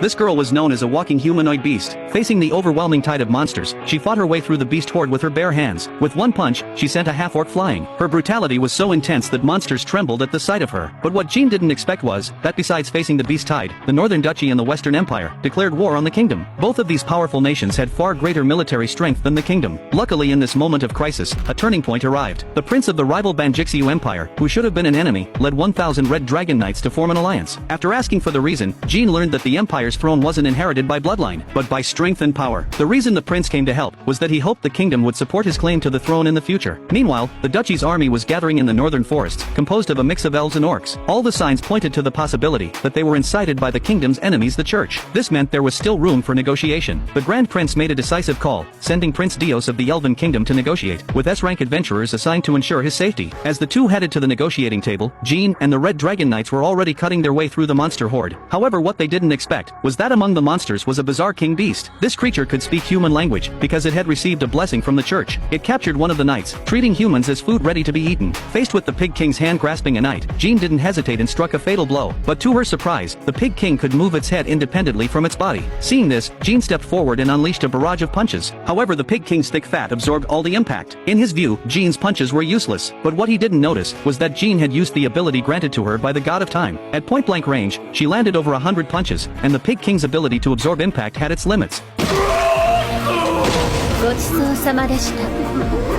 This girl was known as a walking humanoid beast. Facing the overwhelming tide of monsters, she fought her way through the beast horde with her bare hands. With one punch, she sent a half-orc flying. Her brutality was so intense that monsters trembled at the sight of her. But what Jean didn't expect was that besides facing the beast tide, the Northern Duchy and the Western Empire declared war on the kingdom. Both of these powerful nations had far greater military strength than the kingdom. Luckily, in this moment of crisis, a turning point arrived. The prince of the rival Banjixiu Empire, who should have been an enemy, led 1,000 Red Dragon Knights to form an alliance. After asking for the reason, Jean learned that the empire's throne wasn't inherited by bloodline, but by strength and power. The reason the prince came to help was that he hoped the kingdom would support his claim to the throne in the future. Meanwhile, the duchy's army was gathering in the northern forests, composed of a mix of elves and orcs. All the signs pointed to the possibility that they were incited by the kingdom's enemies, the church. This meant there was still room for negotiation. The Grand Prince made a decisive call, sending Prince Dios of the Elven Kingdom to negotiate, with S-rank adventurers assigned to ensure his safety. As the two headed to the negotiating table, Jean and the Red Dragon Knights were already cutting their way through the monster horde. However, what they didn't expect was that among the monsters was a bizarre king beast. This creature could speak human language because it had received a blessing from the church. It captured one of the knights, treating humans as food ready to be eaten. Faced with the Pig King's hand grasping a knight, Jean didn't hesitate and struck a fatal blow. But to her surprise, the Pig King could move its head independently from its body. Seeing this, Jean stepped forward and unleashed a barrage of punches. However, the Pig King's thick fat absorbed all the impact. In his view, Jean's punches were useless. But what he didn't notice was that Jean had used the ability granted to her by the God of Time. At point-blank range, she landed over 100 punches, and the Pig King's ability to absorb impact had its limits. ごちそうさまでした。